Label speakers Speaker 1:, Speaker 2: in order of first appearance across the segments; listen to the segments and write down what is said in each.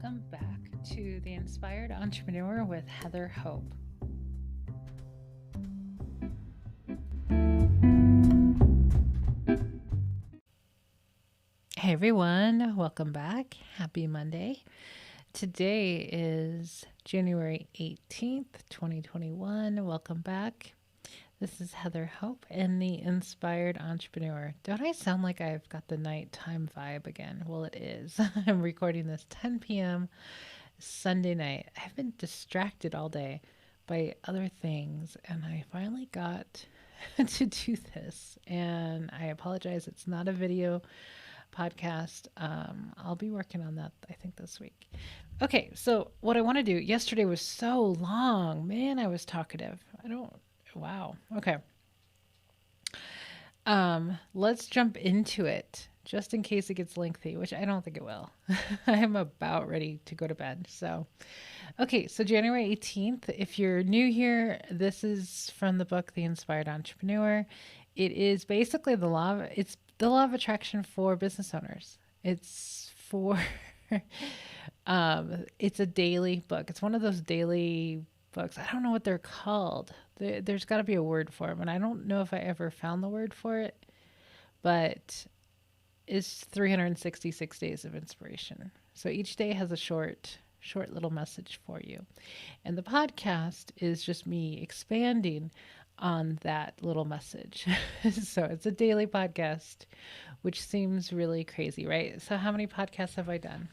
Speaker 1: Welcome back to The Inspired Entrepreneur with Heather Hope. Hey everyone, welcome back. Happy Monday. Today is January 18th, 2021. Welcome back. This is Heather Hope and The Inspired Entrepreneur. Don't I sound like I've got the nighttime vibe again? Well, it is. I'm recording this 10 p.m. Sunday night. I've been distracted all day by other things, and I finally got to do this. And I apologize, it's not a video podcast. I'll be working on that, I think, this week. Okay, so what I want to do, yesterday was so long. Man, I was talkative. Wow. Okay. Let's jump into it just in case it gets lengthy, which I don't think it will. I am about ready to go to bed. So, okay. So January 18th, if you're new here, this is from the book, The Inspired Entrepreneur. It is basically it's the law of attraction for business owners. It's for, it's a daily book. It's one of those daily books. I don't know what they're called. There's got to be a word for them, and I don't know if I ever found the word for it, but it's 366 days of inspiration. So each day has a short little message for you. And the podcast is just me expanding on that little message. So it's a daily podcast, which seems really crazy, right? So how many podcasts have I done?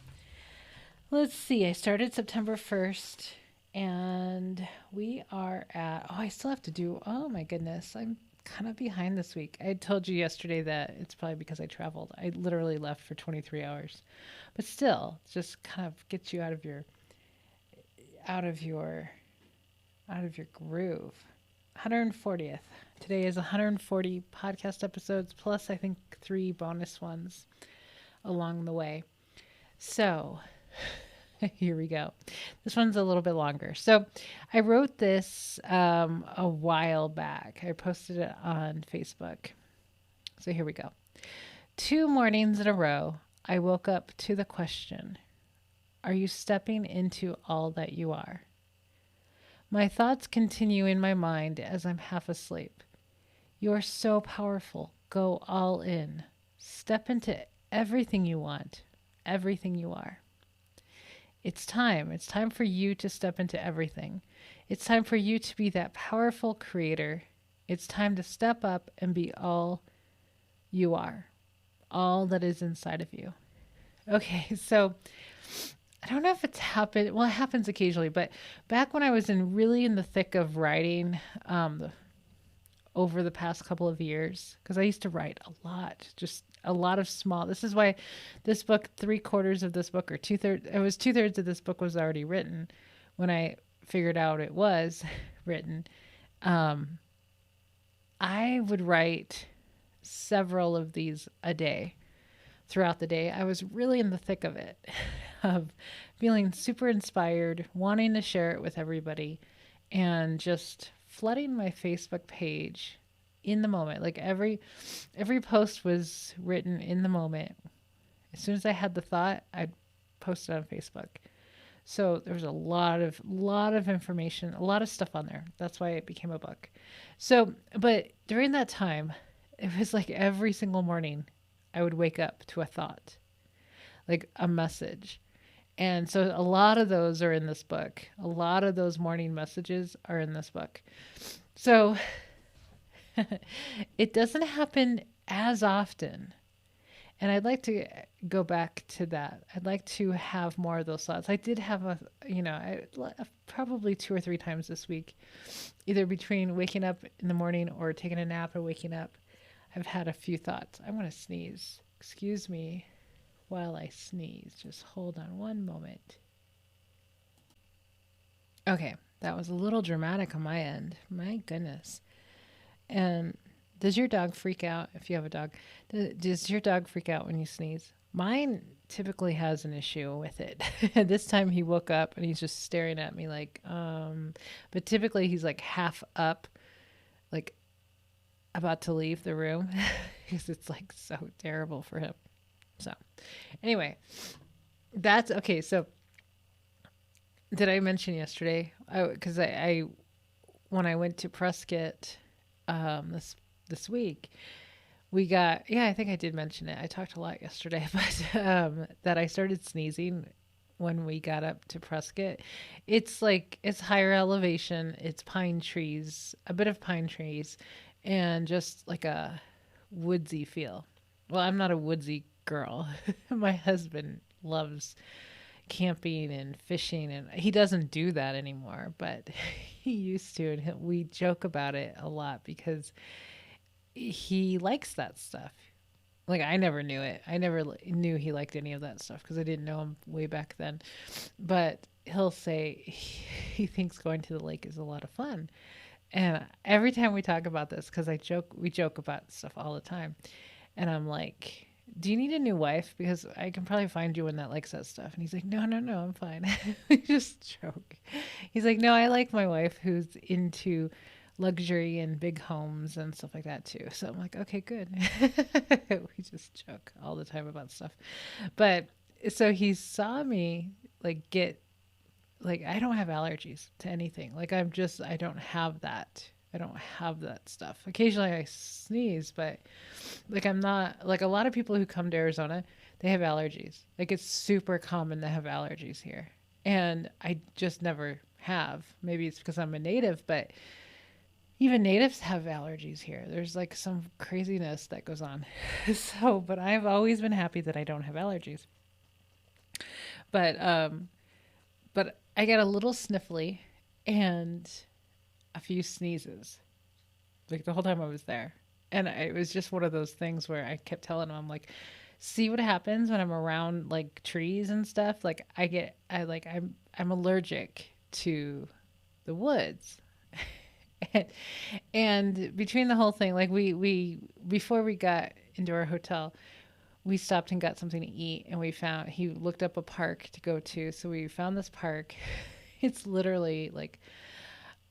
Speaker 1: Let's see. I started September 1st. And we are at, I still have to do, oh my goodness, I'm kind of behind this week. I told you yesterday that it's probably because I traveled. I literally left for 23 hours. But still, just kind of gets you out of your groove. 140th. Today is 140 podcast episodes, plus I think 3 bonus ones along the way. So here we go. This one's a little bit longer. So I wrote this a while back. I posted it on Facebook. So here we go. 2 mornings in a row, I woke up to the question, are you stepping into all that you are? My thoughts continue in my mind as I'm half asleep. You are so powerful. Go all in. Step into everything you want, everything you are. It's time. It's time for you to step into everything. It's time for you to be that powerful creator. It's time to step up and be all you are, all that is inside of you. Okay, so I don't know if it's happened. Well, it happens occasionally, but back when I was really in the thick of writing, over the past couple of years, because I used to write a lot, just a lot of small. This is why this book, 3/4 of this book, or 2/3, it was 2/3 of this book was already written when I figured out it was written. I would write several of these a day throughout the day. I was really in the thick of it, of feeling super inspired, wanting to share it with everybody, and just flooding my Facebook page in the moment. Like every post was written in the moment. As soon as I had the thought, I'd post it on Facebook. So there was a lot of information, a lot of stuff on there. That's why it became a book. So, but during that time, it was like every single morning I would wake up to a thought, like a message. And so a lot of those are in this book. A lot of those morning messages are in this book. So it doesn't happen as often. And I'd like to go back to that. I'd like to have more of those thoughts. I did have probably 2 or 3 times this week, either between waking up in the morning or taking a nap or waking up, I've had a few thoughts. I'm going to sneeze. Excuse me while I sneeze. Just hold on one moment. Okay, that was a little dramatic on my end. My goodness. And does your dog freak out if you have a dog? Does your dog freak out when you sneeze? Mine typically has an issue with it. This time he woke up and he's just staring at me like, but typically he's like half up, like about to leave the room because it's like so terrible for him. So anyway, that's okay. So Did I mention yesterday? Because I when I went to Prescott this week, we got, yeah, I think I did mention it. I talked a lot yesterday, but that I started sneezing when we got up to Prescott. It's like it's higher elevation, it's pine trees, a bit of pine trees, and just like a woodsy feel. Well, I'm not a woodsy girl. My husband loves camping and fishing, and he doesn't do that anymore, but he used to, and we joke about it a lot because he likes that stuff. Like, I never knew it. I never knew he liked any of that stuff because I didn't know him way back then. But he'll say he thinks going to the lake is a lot of fun. And every time we talk about this, because we joke about stuff all the time, and I'm like, "Do you need a new wife? Because I can probably find you one that likes that stuff." And he's like, "No, no, no, I'm fine." We just joke. He's like, "No, I like my wife who's into luxury and big homes and stuff like that too." So I'm like, "Okay, good." We just joke all the time about stuff. But so he saw me like get like I don't have allergies to anything. Like I don't have that. I don't have that stuff. Occasionally I sneeze, but like I'm not like a lot of people who come to Arizona, they have allergies. Like it's super common to have allergies here. And I just never have. Maybe it's because I'm a native, but even natives have allergies here. There's like some craziness that goes on. So, but I've always been happy that I don't have allergies. But but I got a little sniffly and a few sneezes like the whole time I was there. And it was just one of those things where I kept telling him, I'm like, see what happens when I'm around like trees and stuff. Like I'm allergic to the woods. and, and between the whole thing, like before we got into our hotel, we stopped and got something to eat, and he looked up a park to go to. So we found this park. It's literally like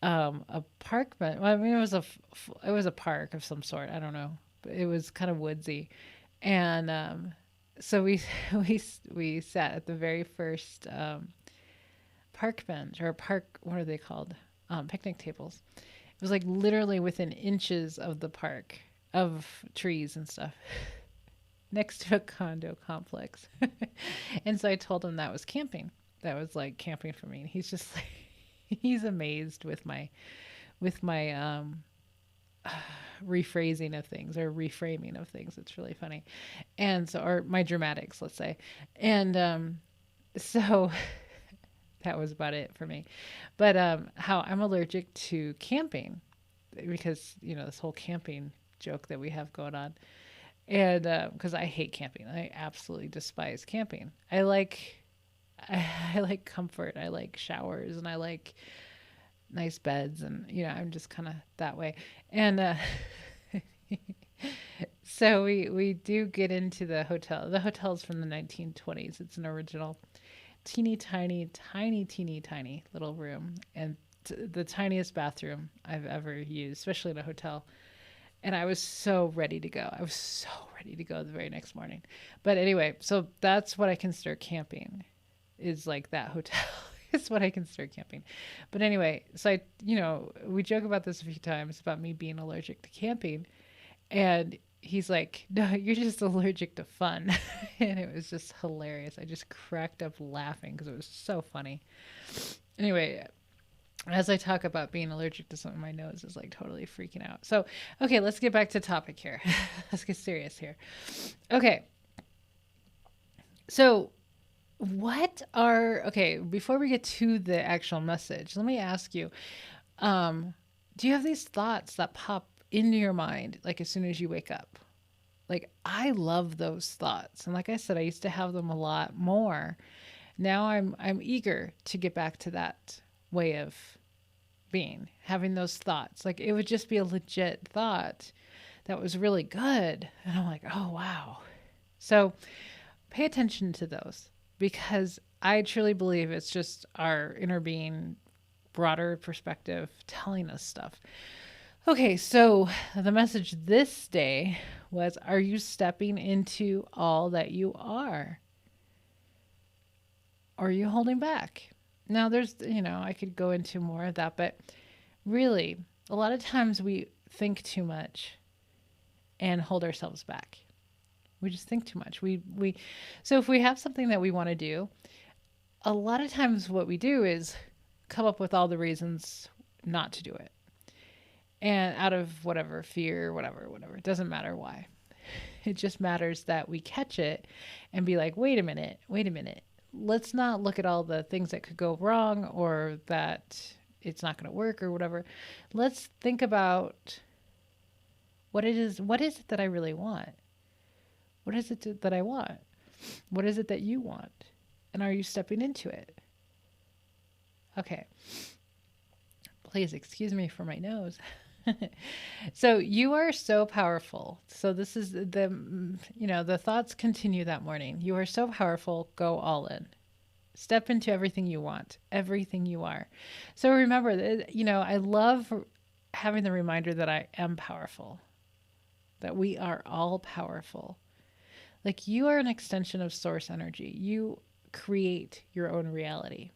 Speaker 1: a park, but well, I mean, it was a park of some sort. I don't know, but it was kind of woodsy, and so we sat at the very first park bench or park. What are they called? Picnic tables. It was like literally within inches of the park of trees and stuff next to a condo complex. And so I told him that was camping. That was like camping for me. And he's just like, he's amazed with my rephrasing of things or reframing of things. It's really funny. And so, or my dramatics, let's say. And so that was about it for me. But how I'm allergic to camping because, you know, this whole camping joke that we have going on. And because I hate camping, I absolutely despise camping. I like comfort. I like showers, and I like nice beds, and you know, I'm just kind of that way. And so we do get into the hotel. The hotel's from the 1920s. It's an original, teeny tiny, tiny, teeny tiny little room, and the tiniest bathroom I've ever used, especially in a hotel. And I was so ready to go. I was so ready to go the very next morning. But anyway, so that's what I consider camping, is like that hotel is what I consider camping. But anyway, so you know, we joke about this a few times about me being allergic to camping. And he's like, no, you're just allergic to fun. And it was just hilarious. I just cracked up laughing because it was so funny. Anyway, as I talk about being allergic to something, my nose is like totally freaking out. So, okay, let's get back to topic here. Let's get serious here. Okay. So, okay, before we get to the actual message, let me ask you, do you have these thoughts that pop into your mind like as soon as you wake up? Like, I love those thoughts. And like I said, I used to have them a lot more. Now I'm eager to get back to that way of being, having those thoughts. Like it would just be a legit thought that was really good. And I'm like, oh, wow. So pay attention to those because I truly believe it's just our inner being, broader perspective telling us stuff. Okay, so the message this day was, are you stepping into all that you are? Or are you holding back? Now there's, I could go into more of that, but really, a lot of times we think too much and hold ourselves back. We just think too much. So if we have something that we want to do, a lot of times what we do is come up with all the reasons not to do it. And out of whatever fear, whatever, it doesn't matter why. It just matters that we catch it and be like, wait a minute. Let's not look at all the things that could go wrong or that it's not going to work or whatever. Let's think about what is it that I really want? What is it that I want? What is it that you want? And are you stepping into it? Okay. Please excuse me for my nose. So you are so powerful. So this is the thoughts continue that morning. You are so powerful. Go all in. Step into everything you want, everything you are. So remember that, I love having the reminder that I am powerful, that we are all powerful. Like you are an extension of source energy. You create your own reality.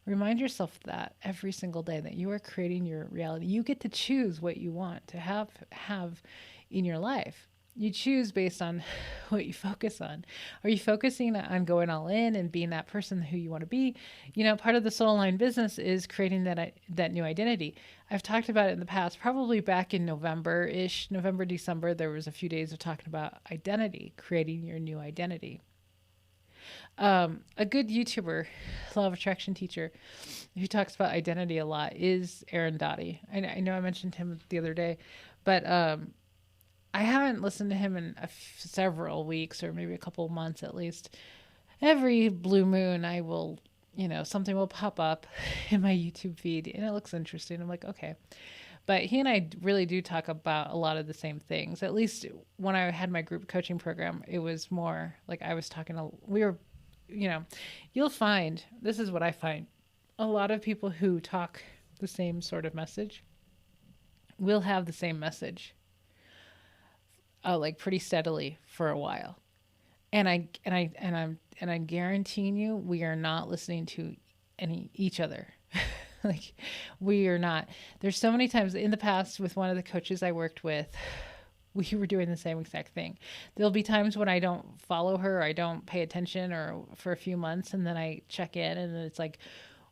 Speaker 1: Remind yourself that every single day that you are creating your reality. You get to choose what you want to have in your life. You choose based on what you focus on. Are you focusing on going all in and being that person who you want to be? Part of the soul aligned business is creating that new identity. I've talked about it in the past, probably back in November-ish, November, December, there was a few days of talking about identity, creating your new identity. A good YouTuber, law of attraction teacher, who talks about identity a lot is Aaron Dottie. I know I mentioned him the other day, but I haven't listened to him in several weeks or maybe a couple of months at least. Every blue moon, I will, something will pop up in my YouTube feed and it looks interesting. I'm like, okay. But he and I really do talk about a lot of the same things. At least when I had my group coaching program, it was more like I was talking to, you'll find, this is what I find, a lot of people who talk the same sort of message will have the same message, like pretty steadily for a while. And I'm guaranteeing you, we are not listening to each other. Like we are not. There's so many times in the past with one of the coaches I worked with, we were doing the same exact thing. There'll be times when I don't follow her, I don't pay attention or for a few months, and then I check in and it's like,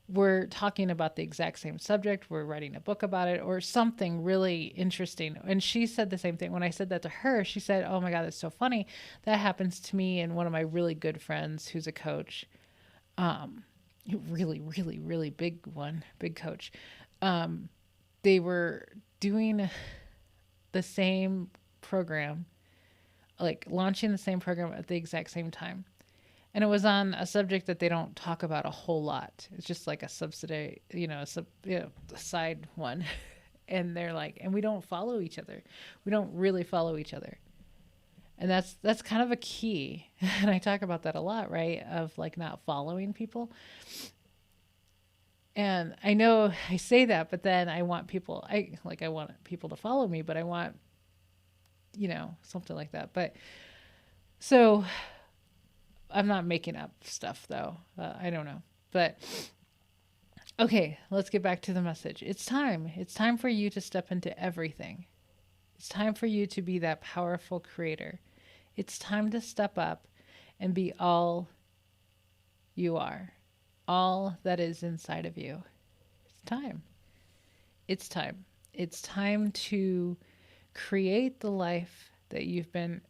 Speaker 1: we're talking about the exact same subject. We're writing a book about it or something really interesting. And she said the same thing. When I said that to her, she said, oh my God, that's so funny. That happens to me and one of my really good friends who's a coach. Really, really, really big coach. They were doing the same program, like launching the same program at the exact same time. And it was on a subject that they don't talk about a whole lot. It's just like a subsidiary, a side one. And they're like, and we don't follow each other. We don't really follow each other. And that's kind of a key. And I talk about that a lot, right? Of like not following people. And I know I say that, but then I want people to follow me, but I want, something like that. But so I'm not making up stuff though. I don't know, but okay, let's get back to the message. It's time. It's time for you to step into everything. It's time for you to be that powerful creator. It's time to step up and be all you are, all that is inside of you. It's time. It's time. It's time to create the life that you've been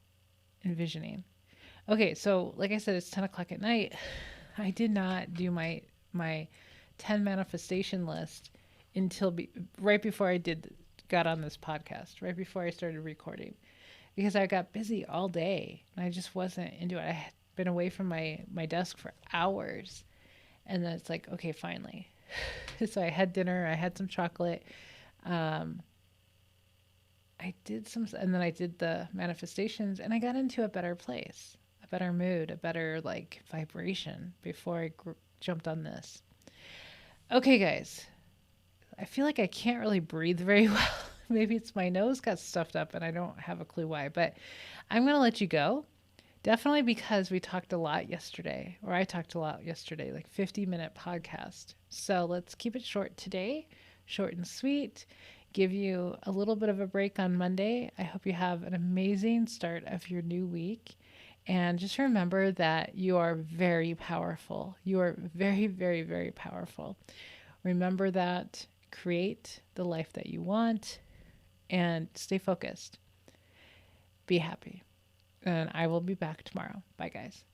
Speaker 1: envisioning. Okay, so like I said, it's 10 o'clock at night. I did not do my 10 manifestation list until right before I got on this podcast, right before I started recording, because I got busy all day and I just wasn't into it. I had been away from my desk for hours, and then it's like, okay, finally. So I had dinner, I had some chocolate. I did and then I did the manifestations, and I got into a better place, a better mood, a better like vibration before I jumped on this. Okay, guys, I feel like I can't really breathe very well. Maybe it's my nose got stuffed up and I don't have a clue why, but I'm going to let you go. Definitely because we talked a lot yesterday, or I talked a lot yesterday, like 50-minute podcast. So let's keep it short today, short and sweet. Give you a little bit of a break on Monday. I hope you have an amazing start of your new week. And just remember that you are very powerful. You are very, very, very powerful. Remember that. Create the life that you want and stay focused. Be happy. And I will be back tomorrow. Bye, guys.